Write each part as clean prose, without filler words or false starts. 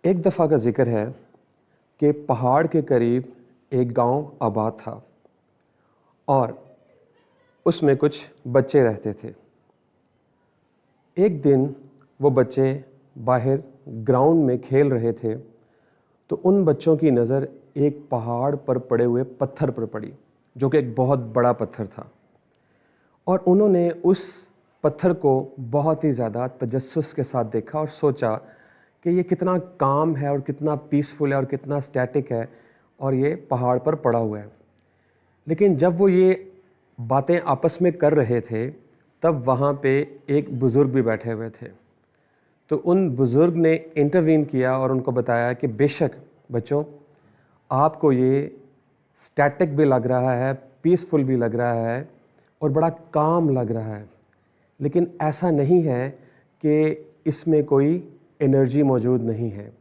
एक दफ़ा का ज़िक्र है कि पहाड़ के करीब एक गांव आबाद था और उसमें कुछ बच्चे रहते थे। एक दिन वो बच्चे बाहर ग्राउंड में खेल रहे थे तो उन बच्चों की नज़र एक पहाड़ पर पड़े हुए पत्थर पर पड़ी, जो कि एक बहुत बड़ा पत्थर था। और उन्होंने उस पत्थर को बहुत ही ज़्यादा तजस्सुस के साथ देखा और सोचा कि ये कितना काम है और कितना पीसफुल है और कितना स्टैटिक है और ये पहाड़ पर पड़ा हुआ है। लेकिन जब वो ये बातें आपस में कर रहे थे तब वहाँ पे एक बुज़ुर्ग भी बैठे हुए थे। तो उन बुज़ुर्ग ने इंटरवीन किया और उनको बताया कि बेशक बच्चों, आपको ये स्टैटिक भी लग रहा है, पीसफुल भी लग रहा है और बड़ा काम लग रहा है, लेकिन ऐसा नहीं है कि इसमें कोई एनर्जी मौजूद नहीं है।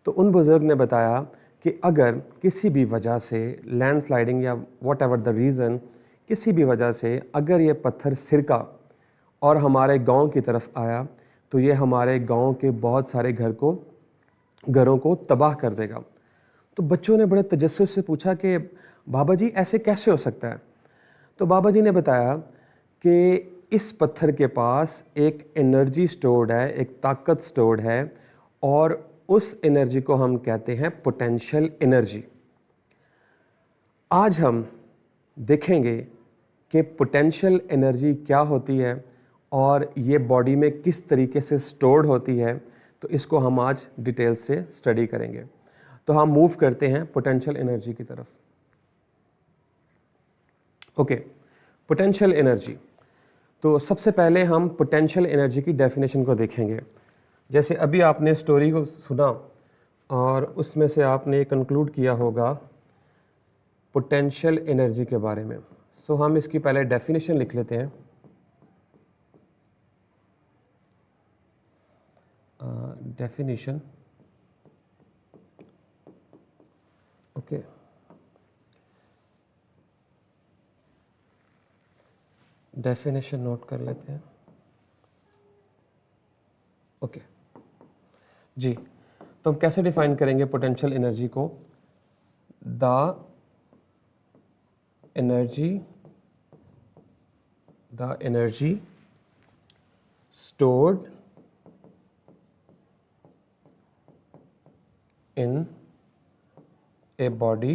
तो उन बुज़ुर्ग ने बताया कि अगर किसी भी वजह से लैंडस्लाइडिंग या व्हाटएवर द रीज़न, किसी भी वजह से अगर ये पत्थर सिरका और हमारे गांव की तरफ आया तो ये हमारे गांव के बहुत सारे घरों को तबाह कर देगा। तो बच्चों ने बड़े तजस्सुस से पूछा कि बाबा जी ऐसे कैसे हो सकता है? तो बाबा जी ने बताया कि इस पत्थर के पास एक एनर्जी स्टोर्ड है, एक ताकत स्टोर्ड है और उस एनर्जी को हम कहते हैं पोटेंशियल एनर्जी। आज हम देखेंगे कि पोटेंशियल एनर्जी क्या होती है और ये बॉडी में किस तरीके से स्टोर्ड होती है, तो इसको हम आज डिटेल से स्टडी करेंगे। तो हम मूव करते हैं पोटेंशियल एनर्जी की तरफ। Okay, potential energy. तो सबसे पहले हम पोटेंशियल एनर्जी की डेफिनेशन को देखेंगे। जैसे अभी आपने स्टोरी को सुना और उसमें से आपने कंक्लूड किया होगा पोटेंशियल एनर्जी के बारे में। सो हम इसकी पहले डेफिनेशन लिख लेते हैं। Definition, okay. डेफिनेशन नोट कर लेते हैं। ओके जी, तो हम कैसे डिफाइन करेंगे पोटेंशियल एनर्जी को? The energy stored in a body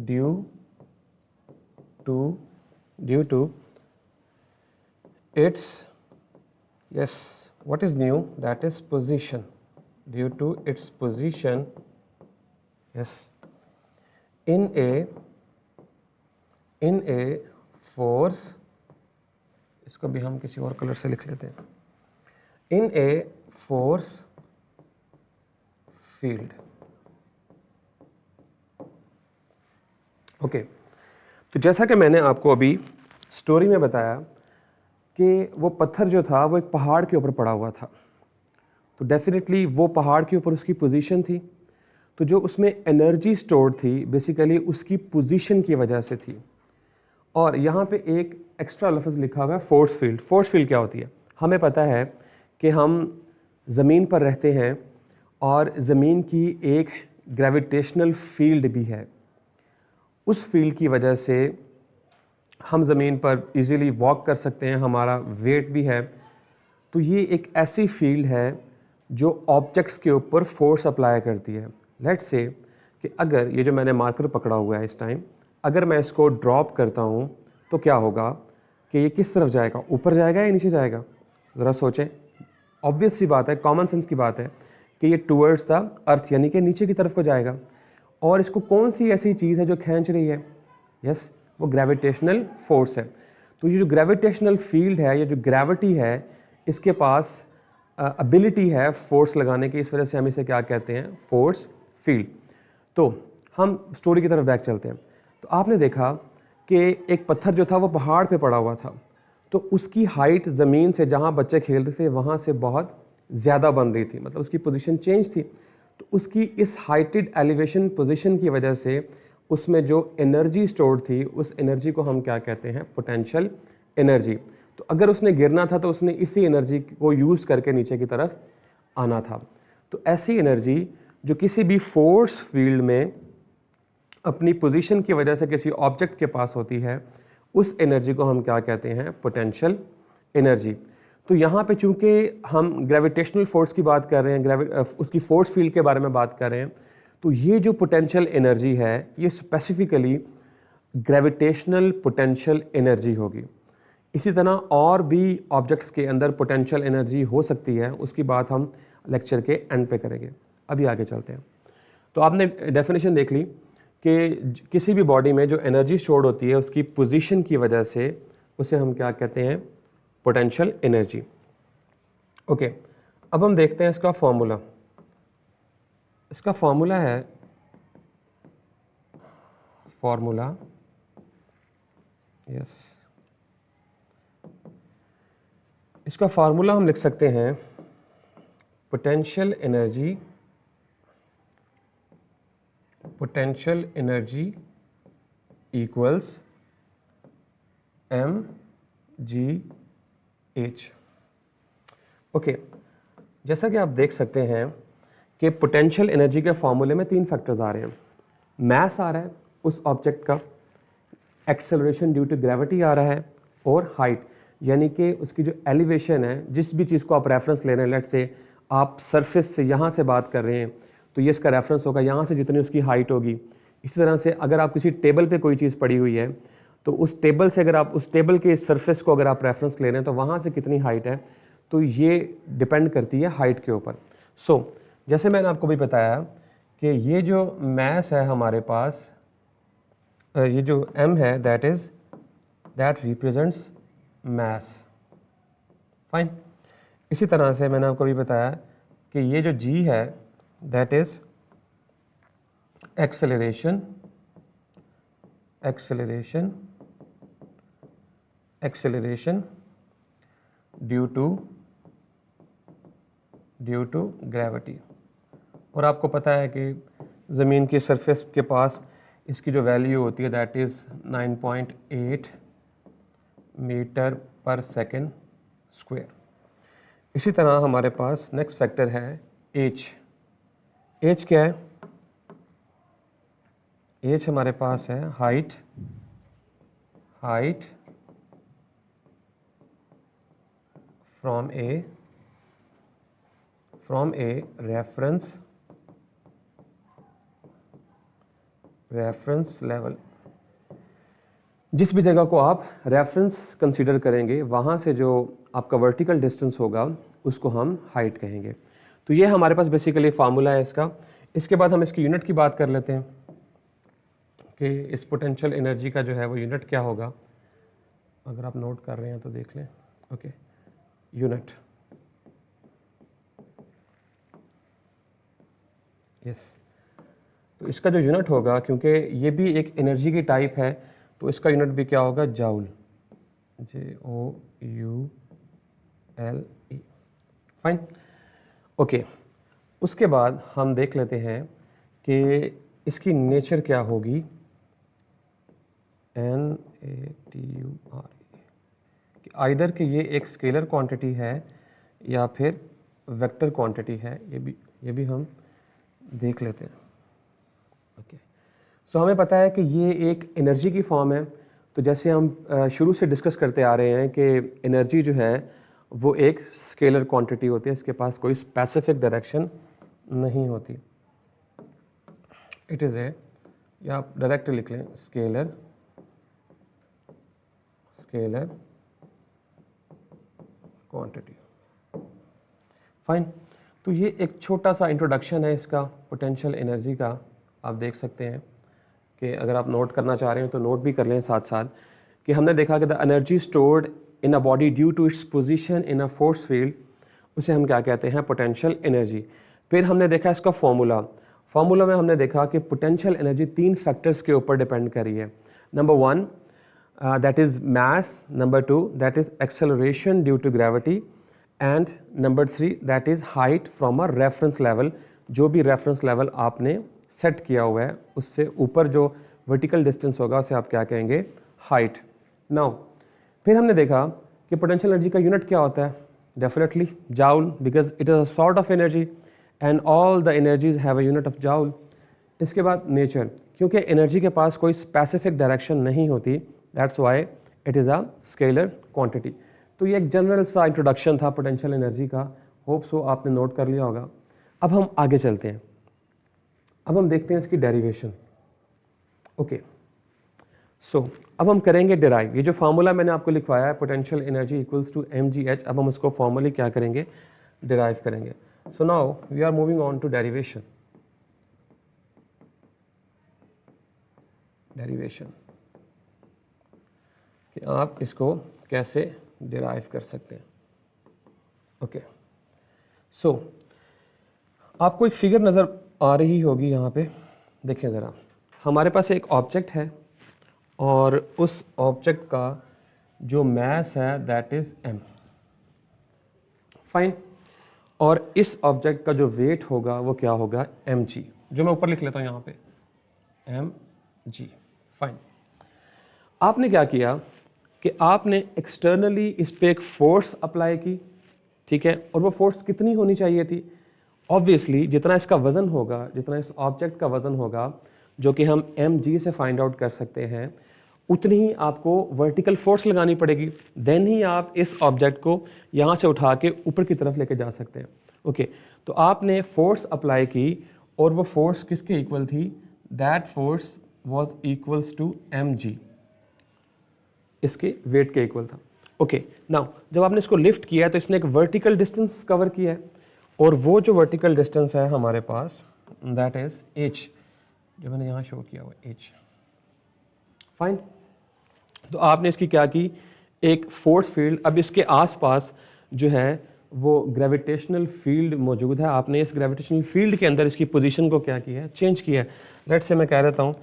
due to its, yes, what is new, that is position, due to its position, yes, in a force, इसको भी हम किसी और कलर से लिख लेते हैं, इन ए फोर्स फील्ड। ओके, तो जैसा कि मैंने आपको अभी स्टोरी में बताया कि वो पत्थर जो था वो एक पहाड़ के ऊपर पड़ा हुआ था, तो डेफिनेटली वो पहाड़ के ऊपर उसकी पोजीशन थी, तो जो उसमें एनर्जी स्टोर्ड थी बेसिकली उसकी पोजीशन की वजह से थी। और यहाँ पे एक एक्स्ट्रा लफ्ज़ लिखा हुआ है फोर्स फील्ड। फोर्स फील्ड क्या होती है? हमें पता है कि हम ज़मीन पर रहते हैं और ज़मीन की एक ग्रेविटेशनल फील्ड भी है। उस फील्ड की वजह से हम ज़मीन पर इजीली वॉक कर सकते हैं, हमारा वेट भी है। तो ये एक ऐसी फील्ड है जो ऑब्जेक्ट्स के ऊपर फोर्स अप्लाई करती है। लेट्स से कि अगर ये जो मैंने मार्कर पकड़ा हुआ है इस टाइम, अगर मैं इसको ड्रॉप करता हूँ तो क्या होगा कि ये किस तरफ जाएगा, ऊपर जाएगा या नीचे जाएगा? ज़रा सोचें। ऑब्वियस सी बात है, कॉमन सेंस की बात है कि ये टूवर्ड्स द अर्थ यानी कि नीचे की तरफ को जाएगा। और इसको कौन सी ऐसी चीज़ है जो खींच रही है? यस, वो ग्रेविटेशनल फोर्स है। तो ये जो ग्रेविटेशनल फील्ड है, ये जो ग्रेविटी है, इसके पास एबिलिटी है फोर्स लगाने की, इस वजह से हम इसे क्या कहते हैं? Force field. तो हम स्टोरी की तरफ बैक चलते हैं। तो आपने देखा कि एक पत्थर जो था वो पहाड़ पे पड़ा हुआ था, तो उसकी हाइट ज़मीन से जहाँ बच्चे खेल रहे थे वहाँ से बहुत ज़्यादा बन रही थी, मतलब उसकी पोजीशन चेंज थी। तो उसकी इस हाइटेड एलिवेशन पोजीशन की वजह से उसमें जो एनर्जी स्टोर्ड थी उस एनर्जी को हम क्या कहते हैं? Potential energy. तो अगर उसने गिरना था तो उसने इसी एनर्जी को यूज़ करके नीचे की तरफ आना था। तो ऐसी एनर्जी जो किसी भी फोर्स फील्ड में अपनी पोजीशन की वजह से किसी ऑब्जेक्ट के पास होती है, उस एनर्जी को हम क्या कहते हैं? Potential energy. तो यहाँ पे चूंकि हम ग्रेविटेशनल फोर्स की बात कर रहे हैं, उसकी फोर्स फील्ड के बारे में बात कर रहे हैं, तो ये जो पोटेंशियल एनर्जी है ये स्पेसिफिकली ग्रेविटेशनल पोटेंशियल एनर्जी होगी। इसी तरह और भी ऑब्जेक्ट्स के अंदर पोटेंशियल एनर्जी हो सकती है, उसकी बात हम लेक्चर के एंड पे करेंगे। अभी आगे चलते हैं। तो आपने डेफिनेशन देख ली कि किसी भी बॉडी में जो एनर्जी स्टोर्ड होती है उसकी पोजीशन की वजह से उसे हम क्या कहते हैं? Potential energy. ओके, अब हम देखते हैं इसका फॉर्मूला। इसका फॉर्मूला है इसका फार्मूला हम लिख सकते हैं potential energy equals mgh। Okay, जैसा कि आप देख सकते हैं कि पोटेंशियल एनर्जी के फॉर्मूले में 3 फैक्टर्स आ रहे हैं। मैस आ रहा है उस ऑब्जेक्ट का, एक्सेलरेशन ड्यू टू ग्रेविटी आ रहा है, और हाइट यानी कि उसकी जो एलिवेशन है, जिस भी चीज़ को आप रेफरेंस ले रहे हैं, लेट से आप सरफेस से यहाँ से बात कर रहे हैं तो ये इसका रेफरेंस होगा, यहाँ से जितनी उसकी हाइट होगी। इसी तरह से अगर आप किसी टेबल पे कोई चीज़ पड़ी हुई है तो उस टेबल से अगर आप उस टेबल के सरफेस को अगर आप रेफरेंस ले रहे हैं तो वहाँ से कितनी हाइट है, तो ये डिपेंड करती है हाइट के ऊपर। सो जैसे मैंने आपको भी बताया कि ये जो मैस है हमारे पास, ये जो m है दैट रिप्रेजेंट्स मैस। फाइन। इसी तरह से मैंने आपको भी बताया कि ये जो g है that is acceleration due to gravity. और आपको पता है कि ज़मीन की सरफेस के पास इसकी जो वैल्यू होती है दैट इज़ 9.8 मीटर पर सेकेंड स्क्वायर। इसी तरह हमारे पास नेक्स्ट फैक्टर है h। h क्या है? h हमारे पास है height from a reference level. जिस भी जगह को आप रेफरेंस कंसीडर करेंगे वहाँ से जो आपका वर्टिकल डिस्टेंस होगा उसको हम हाइट कहेंगे। तो ये हमारे पास बेसिकली फार्मूला है इसका। इसके बाद हम इसकी यूनिट की बात कर लेते हैं कि इस पोटेंशियल एनर्जी का जो है वो यूनिट क्या होगा। अगर आप नोट कर रहे हैं तो देख लें। Okay, unit yes. तो इसका जो यूनिट होगा, क्योंकि ये भी एक एनर्जी की टाइप है, तो इसका यूनिट भी क्या होगा? Joule, JOULE। फाइन। ओके, उसके बाद हम देख लेते हैं कि इसकी नेचर क्या होगी। NATURE, कि आइदर कि ये एक स्केलर क्वांटिटी है या फिर वेक्टर क्वांटिटी है, ये भी हम देख लेते हैं। ओके, सो हमें पता है कि ये एक एनर्जी की फॉर्म है। तो जैसे हम शुरू से डिस्कस करते आ रहे हैं कि एनर्जी जो है वो एक स्केलर क्वांटिटी होती है, इसके पास कोई स्पेसिफिक डायरेक्शन नहीं होती। इट इज़ ए, या आप डायरेक्ट लिख लें, स्केलर क्वांटिटी। फाइन। तो ये एक छोटा सा इंट्रोडक्शन है इसका पोटेंशियल एनर्जी का। आप देख सकते हैं कि अगर आप नोट करना चाह रहे हैं तो नोट भी कर लें साथ साथ, कि हमने देखा कि the energy stored in a body due to its position in a force field, उसे हम क्या कहते हैं? Potential energy. फिर हमने देखा इसका फॉर्मूला में हमने देखा कि पोटेंशियल एनर्जी 3 फैक्टर्स के ऊपर डिपेंड कर रही है। Number 1 that is mass, number 2 that is acceleration due to gravity, and number 3 that is height from a reference level. जो भी रेफरेंस लेवल आपने सेट किया हुआ है उससे ऊपर जो वर्टिकल डिस्टेंस होगा उसे आप क्या कहेंगे? हाइट। नाउ फिर हमने देखा कि पोटेंशियल एनर्जी का यूनिट क्या होता है, definitely joule, because it is a sort of energy and all the energies have a unit of joule. इसके बाद नेचर, क्योंकि एनर्जी के पास कोई स्पेसिफिक डायरेक्शन नहीं होती, that's why it is a scalar quantity. तो ये एक जनरल सा इंट्रोडक्शन था पोटेंशियल एनर्जी का, होप सो आपने नोट कर लिया होगा। अब हम आगे चलते हैं, अब हम देखते हैं इसकी डेरिवेशन। ओके, सो अब हम करेंगे डिराइव। ये जो फार्मूला मैंने आपको लिखवाया है, potential energy equals to mgh, अब हम उसको फॉर्मली क्या करेंगे, डिराइव करेंगे। So now we are moving on to derivation. Derivation कि आप इसको कैसे डिराइव कर सकते हैं। ओके, सो आपको एक फिगर नज़र आ रही होगी यहाँ पे, देखें ज़रा। हमारे पास एक ऑब्जेक्ट है और उस ऑब्जेक्ट का जो मास है दैट इज़ m, फाइन। और इस ऑब्जेक्ट का जो वेट होगा वो क्या होगा, mg, जो मैं ऊपर लिख लेता हूँ यहाँ पे, mg, फाइन। आपने क्या किया कि आपने एक्सटर्नली इस पर एक फोर्स अप्लाई की, ठीक है, और वो फोर्स कितनी होनी चाहिए थी, ऑब्वियसली जितना इसका वज़न होगा, जितना इस ऑब्जेक्ट का वज़न होगा, जो कि हम mg से फाइंड आउट कर सकते हैं, उतनी ही आपको वर्टिकल फोर्स लगानी पड़ेगी, देन ही आप इस ऑब्जेक्ट को यहाँ से उठा के ऊपर की तरफ लेके जा सकते हैं। ओके, तो आपने फोर्स अप्लाई की और वो फोर्स किसके इक्वल थी, that force was equals to mg, इसके वेट के इक्वल था। ओके, नाउ जब आपने इसको लिफ्ट किया है तो इसने एक वर्टिकल डिस्टेंस कवर किया है, और वो जो वर्टिकल डिस्टेंस है हमारे पास दैट इज h, जो मैंने यहाँ शो किया हुआ h, फाइन। तो आपने इसकी क्या की, एक फोर्स फील्ड, अब इसके आसपास जो है वो ग्रेविटेशनल फील्ड मौजूद है, आपने इस ग्रेविटेशनल फील्ड के अंदर इसकी पोजीशन को क्या किया है, चेंज किया है। लेट्स से मैं कह देता हूँ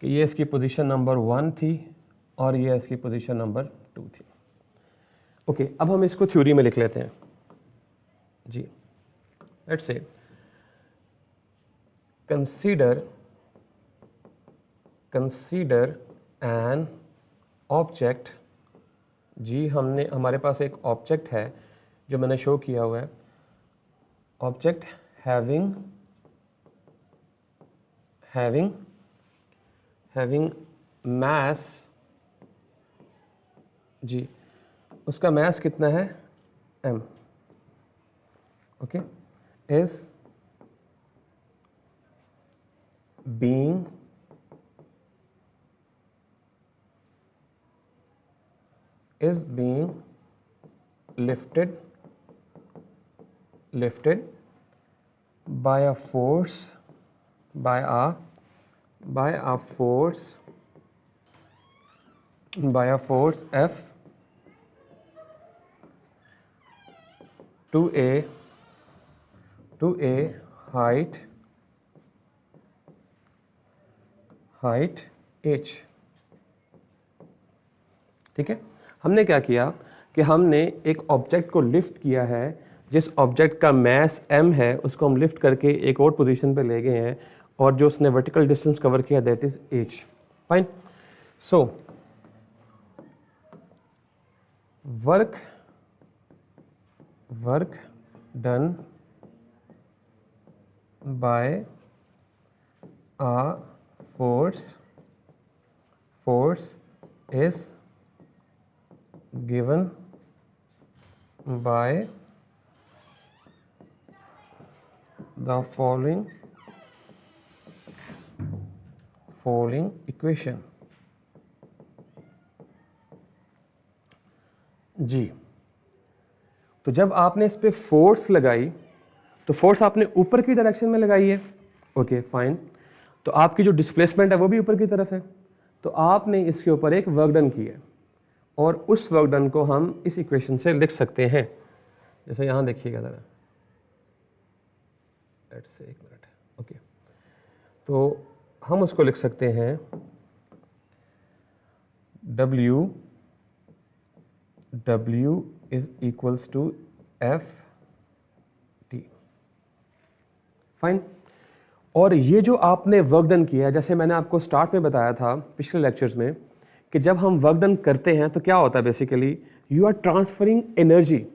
कि ये इसकी पोजीशन नंबर 1 थी और ये इसकी पोजीशन नंबर 2 थी। ओके, अब हम इसको थ्योरी में लिख लेते हैं जी। Let's say consider an object, जी हमारे पास एक ऑब्जेक्ट है जो मैंने शो किया हुआ है, ऑब्जेक्ट हैविंग मास, जी उसका मास कितना है, m, okay, is being lifted by a force F to a height h। ठीक है, हमने क्या किया कि हमने एक ऑब्जेक्ट को लिफ्ट किया है, जिस ऑब्जेक्ट का मास m है उसको हम लिफ्ट करके एक और पोजीशन पे ले गए हैं, और जो उसने वर्टिकल डिस्टेंस कवर किया that is h, fine. So work done by a force is given by the following equation। जी, तो जब आपने इस पे फोर्स लगाई तो फोर्स आपने ऊपर की डायरेक्शन में लगाई है, ओके फाइन। तो आपकी जो डिस्प्लेसमेंट है वो भी ऊपर की तरफ है, तो आपने इसके ऊपर एक वर्क डन की है, और उस वर्क डन को हम इस इक्वेशन से लिख सकते हैं। जैसे यहाँ देखिएगा ज़रा, लेट्स से एक मिनट, ओके, तो हम उसको लिख सकते हैं W is equals to FT, fine. और ये जो आपने वर्क डन किया है, जैसे मैंने आपको स्टार्ट में बताया था पिछले लेक्चर्स में, कि जब हम वर्क डन करते हैं तो क्या होता है basically, you are transferring energy,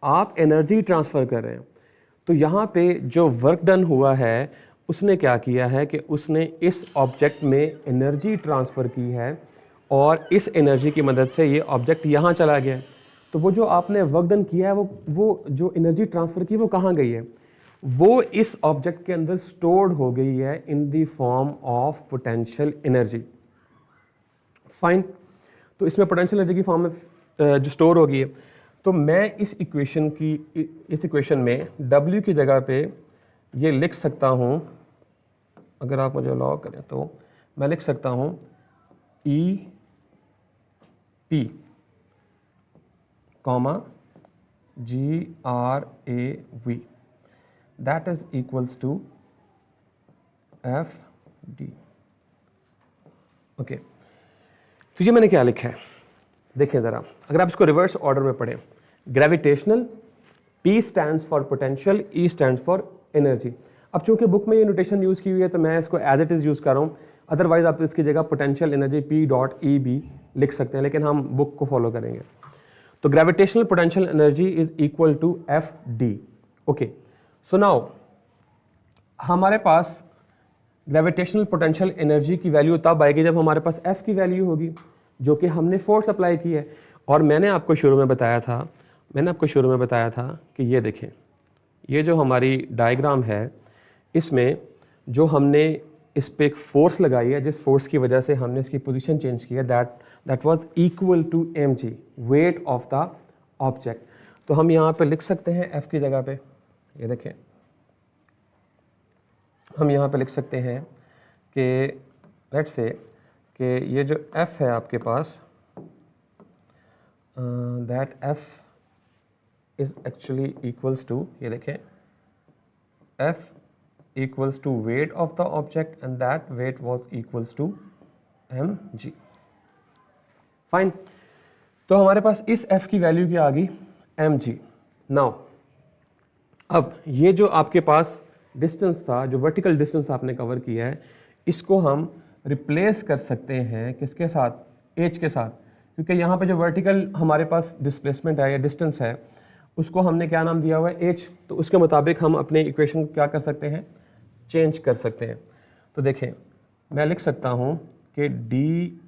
आप एनर्जी ट्रांसफ़र कर रहे हैं। तो यहाँ पे जो वर्क डन हुआ है उसने क्या किया है कि उसने इस ऑब्जेक्ट में एनर्जी ट्रांसफ़र की है और इस एनर्जी की मदद से ये ऑब्जेक्ट यहाँ चला गया है। तो वो जो आपने वर्क डन किया है वो जो एनर्जी ट्रांसफ़र की वो कहाँ गई है? वो इस ऑब्जेक्ट के अंदर स्टोर्ड हो गई है in the form of potential energy. Fine. तो इसमें पोटेंशियल एनर्जी की फॉर्म में जो स्टोर हो गई है, तो मैं इस इक्वेशन में W की जगह पे ये लिख सकता हूँ, अगर आप मुझे अलाउ करें तो मैं लिख सकता हूँ EP comma GRAV that is equals to FD। Okay, तो ये मैंने क्या लिखा है देखें ज़रा, अगर आप इसको रिवर्स ऑर्डर में पढ़ें, gravitational, P stands for potential, E stands for energy. अब चूंकि बुक में ये नोटेशन यूज़ की हुई है तो मैं इसको एज इट इज़ यूज़ कर रहा हूँ, अदरवाइज आप इसकी जगह पोटेंशियल एनर्जी P.E भी लिख सकते हैं, लेकिन हम बुक को फॉलो करेंगे। तो gravitational potential energy is equal to FD। Okay, so now हमारे पास ग्रेविटेशनल पोटेंशियल एनर्जी की वैल्यू तब आएगी जब हमारे पास F की वैल्यू होगी, जो कि हमने फोर्स अप्लाई की है। और मैंने आपको शुरू में बताया था कि ये देखें, ये जो हमारी डायग्राम है, इसमें जो हमने इस पे एक फोर्स लगाई है, जिस फोर्स की वजह से हमने इसकी पोजीशन चेंज की है, that was equal to mg, weight of the object. तो हम यहाँ पे लिख सकते हैं F की जगह पे, ये देखें, हम यहाँ पे लिख सकते हैं कि लेट्स से कि ये जो F है आपके पास, that F is actually equals to, ये देखें, F equals to weight of the object and that weight was equals to mg। Fine, तो हमारे पास इस F की वैल्यू क्या आ गई? mg। नाउ अब ये जो आपके पास डिस्टेंस था, जो वर्टिकल डिस्टेंस आपने कवर किया है, इसको हम रिप्लेस कर सकते हैं किसके साथ? h के साथ, क्योंकि यहाँ पे जो वर्टिकल हमारे पास डिस्प्लेसमेंट है या डिस्टेंस है, उसको हमने क्या नाम दिया हुआ है? h। तो उसके मुताबिक हम अपने इक्वेशन क्या कर सकते हैं? चेंज कर सकते हैं। तो देखें, मैं लिख सकता हूँ कि D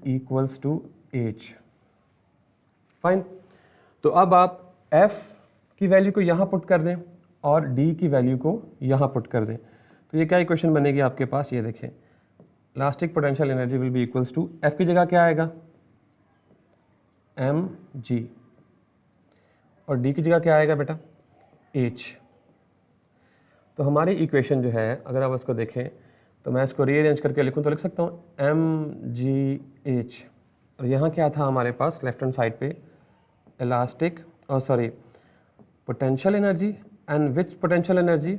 equals to H। Fine, तो अब आप F की वैल्यू को यहाँ पुट कर दें और D की वैल्यू को यहाँ पुट कर दें, तो ये क्या इक्वेशन बनेगी आपके पास? ये देखें, elastic potential energy will be equals to, F की जगह क्या आएगा? mg, और D की जगह क्या आएगा बेटा? H। तो हमारी इक्वेशन जो है, अगर आप उसको देखें तो मैं इसको रीअरेंज करके लिखूं तो लिख सकता हूँ mgh, और यहाँ क्या था हमारे पास लेफ्ट हैंड साइड पे? Elastic potential energy, and which potential energy?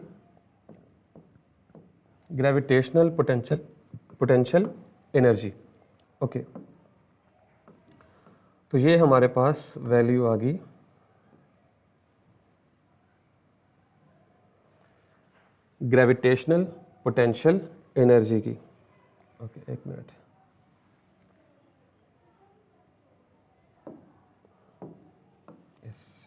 Gravitational potential energy. Okay, तो ये हमारे पास वैल्यू आ गई ग्रेविटेशनल पोटेंशियल एनर्जी की। ओके, एक मिनट, यस,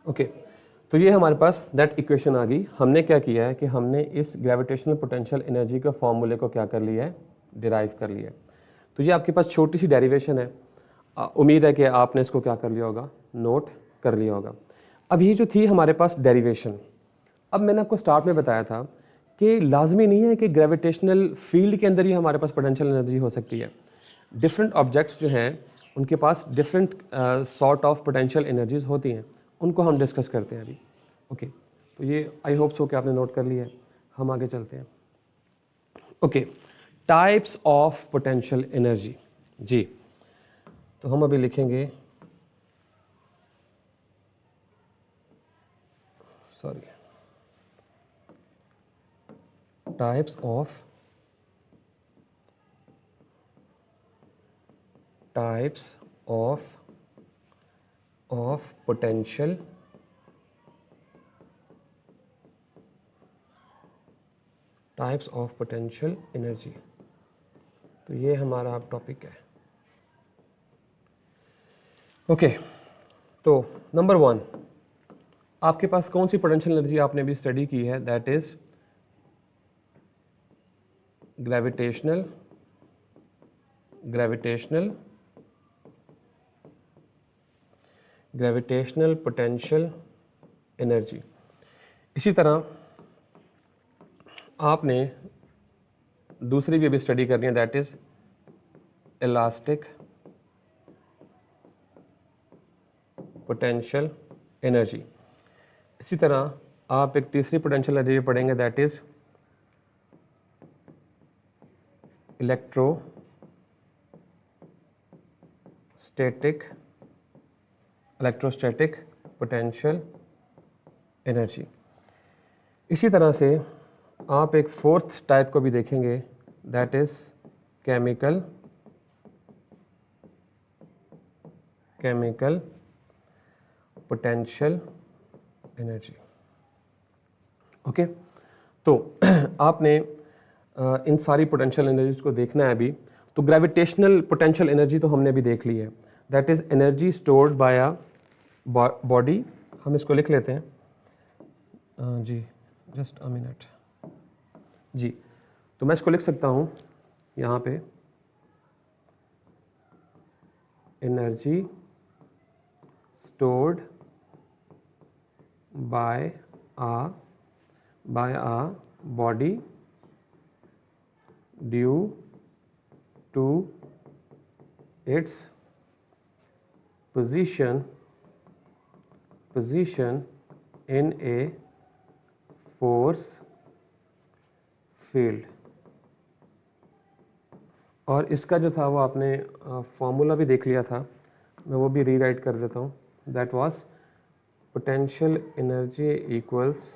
ओके, तो ये हमारे पास दैट इक्वेशन आ गई। हमने क्या किया है कि हमने इस ग्रेविटेशनल पोटेंशियल एनर्जी के फॉर्मूले को क्या कर लिया है? डिराइव कर लिया है। तो ये आपके पास छोटी सी डेरिवेशन है, उम्मीद है कि आपने इसको क्या कर लिया होगा? नोट कर लिया होगा। अब ये जो थी हमारे पास डेरिवेशन, अब मैंने आपको स्टार्ट में बताया था कि लाजमी नहीं है कि ग्रेविटेशनल फील्ड के अंदर ही हमारे पास पोटेंशियल एनर्जी हो सकती है। डिफरेंट ऑब्जेक्ट्स जो हैं उनके पास different sort of potential energies होती हैं, उनको हम डिस्कस करते हैं अभी। ओके, तो ये आई होप सो कि आपने नोट कर लिया है। हम आगे चलते हैं। Okay, types of potential energy. जी, तो हम अभी लिखेंगे, sorry, types of potential energy. तो ये हमारा अब टॉपिक है। ओके, तो नंबर 1, आपके पास कौन सी पोटेंशियल एनर्जी आपने भी स्टडी की है, that is gravitational potential energy. इसी तरह आपने दूसरी भी अभी स्टडी करनी है, that is elastic potential energy. इसी तरह आप एक तीसरी पोटेंशियल एनर्जी पढ़ेंगे, that is electrostatic potential energy. इसी तरह से आप एक फोर्थ टाइप को भी देखेंगे, that is chemical potential energy. Okay, तो आपने इन सारी पोटेंशियल एनर्जीज को देखना है अभी। तो ग्रेविटेशनल पोटेंशियल एनर्जी तो हमने भी देख ली है, that is energy stored by a body. हम इसको लिख लेते हैं जी, जस्ट अ मिनट जी। तो मैं इसको लिख सकता हूँ यहाँ पे, energy stored by a body due to its position in a force field। और इसका जो था वो आपने फॉर्मूला भी देख लिया था, मैं वो भी रीराइट कर देता हूँ, that was potential energy equals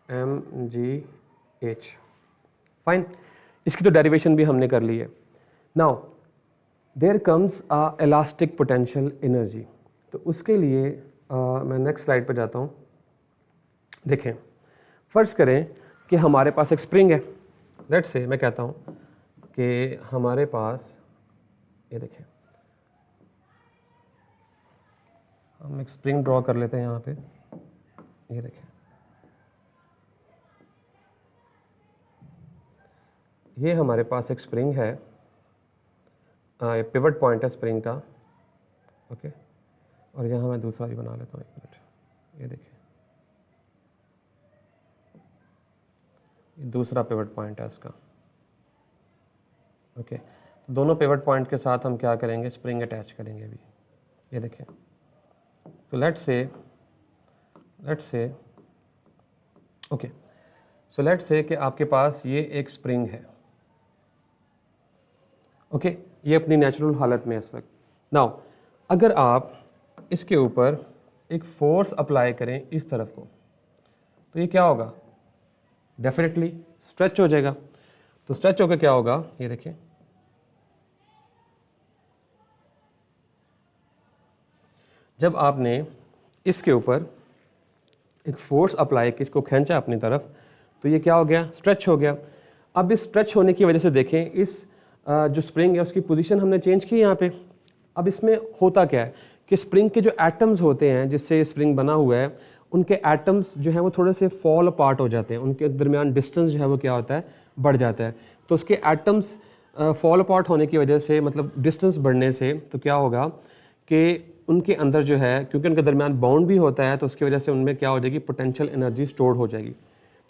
mgh। Fine, इसकी तो डेरिवेशन भी हमने कर ली है। Now there comes a elastic potential energy. तो उसके लिए मैं नेक्स्ट स्लाइड पर जाता हूँ। देखें, फर्ज करें कि हमारे पास एक स्प्रिंग है। लेट्स से मैं कहता हूँ कि हमारे पास, ये देखें, हम एक स्प्रिंग ड्रॉ कर लेते हैं यहाँ पे। ये देखें, ये हमारे पास एक स्प्रिंग है, पिवट पॉइंट है स्प्रिंग का। ओके, और यहाँ मैं दूसरा भी बना लेता हूँ, एक मिनट। ये देखिए, ये दूसरा पिवट पॉइंट है इसका। ओके, तो दोनों पिवट पॉइंट के साथ हम क्या करेंगे, स्प्रिंग अटैच करेंगे अभी। ये देखें, तो let's say okay, so let's say कि आपके पास ये एक स्प्रिंग है। ओके, ये अपनी नेचुरल हालत में है इस वक्त। नाउ अगर आप इसके ऊपर एक फोर्स अप्लाई करें इस तरफ को, तो ये क्या होगा, डेफिनेटली स्ट्रेच हो जाएगा। तो स्ट्रेच होकर क्या होगा, ये देखिए, जब आपने इसके ऊपर एक फोर्स अप्लाई की, इसको खींचा अपनी तरफ, तो ये क्या हो गया, स्ट्रेच हो गया। अब इस स्ट्रेच होने की वजह से देखें, इस जो स्प्रिंग है उसकी पोजीशन हमने चेंज की यहाँ पे। अब इसमें होता क्या है कि स्प्रिंग के जो एटम्स होते हैं जिससे स्प्रिंग बना हुआ है, उनके एटम्स जो है वो थोड़े से फॉल अपार्ट हो जाते हैं, उनके दरमियान डिस्टेंस जो है वो क्या होता है, बढ़ जाता है। तो उसके एटम्स फॉल अपार्ट होने की वजह से, मतलब डिस्टेंस बढ़ने से, तो क्या होगा कि उनके अंदर जो है, क्योंकि उनके दरमियान बाउंड भी होता है, तो उसकी वजह से उनमें क्या हो जाएगी, पोटेंशियल एनर्जी स्टोर हो जाएगी।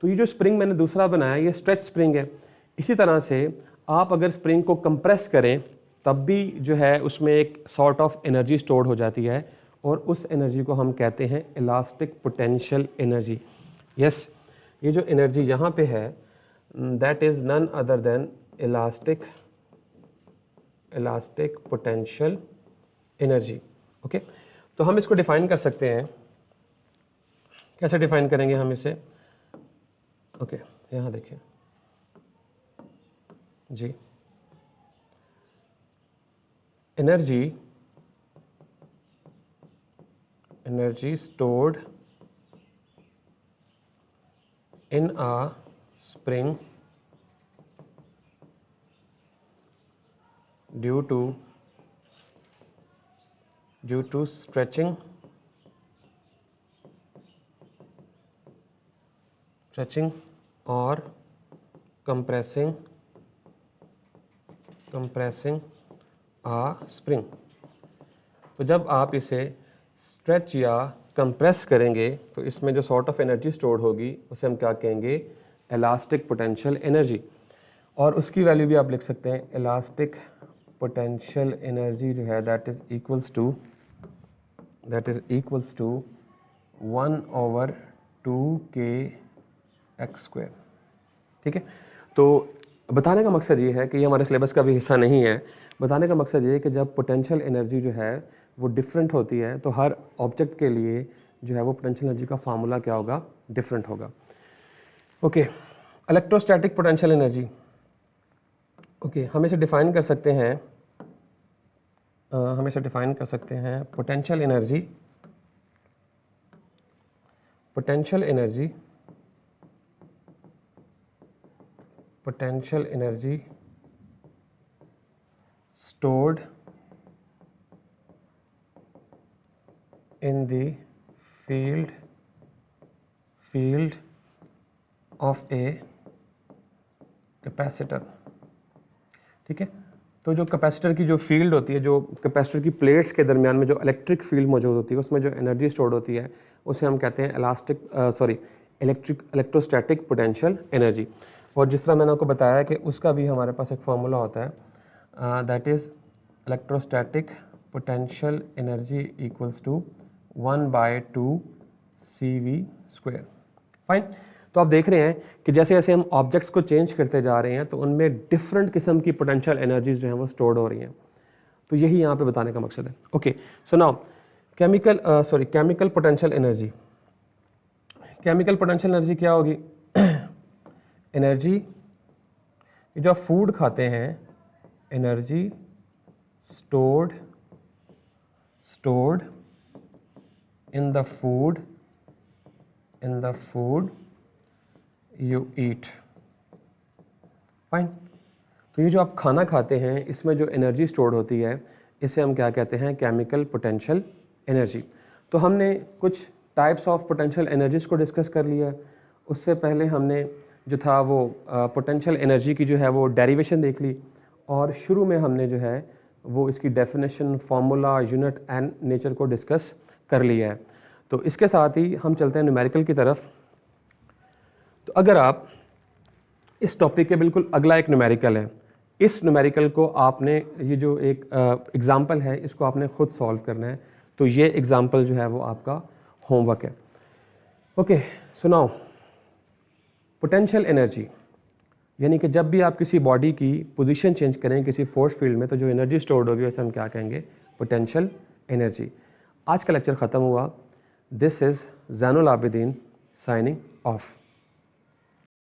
तो ये जो स्प्रिंग मैंने दूसरा बनाया, ये स्ट्रेच स्प्रिंग है। इसी तरह से आप अगर स्प्रिंग को कंप्रेस करें तब भी जो है उसमें एक सॉर्ट ऑफ एनर्जी स्टोर हो जाती है, और उस एनर्जी को हम कहते हैं इलास्टिक पोटेंशियल एनर्जी। यस, ये जो एनर्जी यहाँ पे है, that is none other than elastic potential energy. Okay, तो हम इसको डिफाइन कर सकते हैं। कैसे डिफाइन करेंगे हम इसे? ओके, यहाँ देखिए जी, energy stored in a spring due to stretching or compressing a spring। तो जब आप इसे स्ट्रेच या कंप्रेस करेंगे तो इसमें जो सॉर्ट ऑफ एनर्जी स्टोर्ड होगी उसे हम क्या कहेंगे, इलास्टिक पोटेंशियल एनर्जी। और उसकी वैल्यू भी आप लिख सकते हैं, इलास्टिक पोटेंशियल एनर्जी जो है that is equals to 1/2kx²। ठीक है, तो बताने का मकसद ये है कि ये हमारे सिलेबस का भी हिस्सा नहीं है। बताने का मकसद ये है कि जब पोटेंशियल एनर्जी जो है वो डिफरेंट होती है तो हर ऑब्जेक्ट के लिए जो है वो पोटेंशियल एनर्जी का फार्मूला क्या होगा, डिफरेंट होगा। Okay, electrostatic potential energy. Okay, हम इसे डिफाइन कर सकते हैं, potential energy stored in the field of a capacitor। ठीक है, तो जो कैपेसिटर की जो फील्ड होती है, जो कैपेसिटर की प्लेट्स के दरमियान में जो इलेक्ट्रिक फील्ड मौजूद होती है उसमें जो एनर्जी स्टोर्ड होती है उसे हम कहते हैं इलेक्ट्रोस्टैटिक पोटेंशियल एनर्जी। और जिस तरह मैंने आपको बताया कि उसका भी हमारे पास एक फार्मूला होता है, that is electrostatic potential energy equals to 1/2 CV²। Fine. तो आप देख रहे हैं कि जैसे जैसे हम ऑब्जेक्ट्स को चेंज करते जा रहे हैं तो उनमें डिफरेंट किस्म की पोटेंशियल एनर्जीज जो हैं वो स्टोर्ड हो रही हैं। तो यही यहाँ पे बताने का मकसद है। Okay, so now chemical potential energy. Chemical potential energy क्या होगी? एनर्जी जो आप फूड खाते हैं, energy stored in the food you eat। Fine. तो ये जो आप खाना खाते हैं इसमें जो एनर्जी स्टोर्ड होती है इसे हम क्या कहते हैं, केमिकल पोटेंशियल एनर्जी। तो हमने कुछ टाइप्स ऑफ पोटेंशियल एनर्जीज को डिस्कस कर लिया। उससे पहले हमने जो था वो पोटेंशियल एनर्जी की जो है वो डेरिवेशन देख ली, और शुरू में हमने जो है वो इसकी definition, formula, unit and nature को डिस्कस कर लिया है। तो इसके साथ ही हम चलते हैं न्यूमेरिकल की तरफ। तो अगर आप इस टॉपिक के बिल्कुल अगला एक न्यूमेरिकल है, इस न्यूमेरिकल को आपने, ये जो एक एग्जाम्पल है इसको आपने खुद सॉल्व करना है। तो ये एग्जाम्पल जो है वो आपका होमवर्क है। ओके, सुनाओ। पोटेंशियल एनर्जी यानी कि जब भी आप किसी बॉडी की पोजीशन चेंज करें किसी फोर्स फील्ड में तो जो एनर्जी स्टोर्ड होगी वैसे हम क्या कहेंगे, पोटेंशियल एनर्जी। आज का लेक्चर ख़त्म हुआ। This is Zainul Abidin signing off.